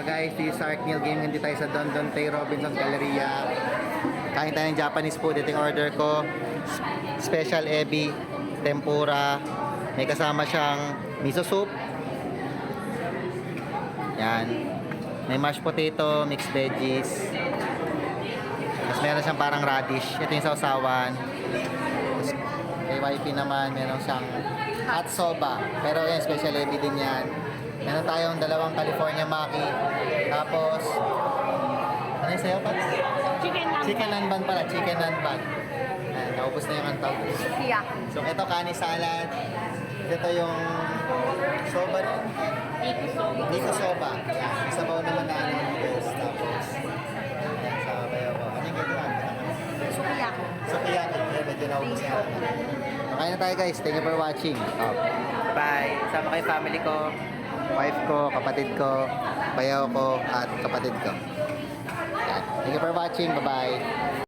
Hello guys, this is Ark Neil Game. Nandito tayo sa Don Don Tay Robinson Galleria. Kain tayo ng Japanese food. Ito yung order ko. Special ebi, tempura. May kasama siyang miso soup. Yan. May mashed potato, mixed veggies. Tapos meron siyang parang radish. Ito yung sausawan. Tapos kay wifey naman, meron siyang hot soba. Pero yan, special ebi din yan. Meron tayong dalawang California Maki. Tapos, ano yung sayo, Pats? Chicken nanban pala, chicken nanban. Ayan, naubos na yung antaw. Yeah. So, ito kani salad. Ito yung soba rin. Nico soba. Ayan, isabaw naman na noodles. Tapos, ayan, sa bayaw ko. Ano yung gagawa? Sukiyaki. Sukiyaki. Ayan, medyo naubos na. Okay na tayo guys. Thank you for watching. Bye. Sama kayo family ko. Wife ko, kapatid ko, bayaw ko, at kapatid ko. Yan. Thank you for watching. Bye-bye.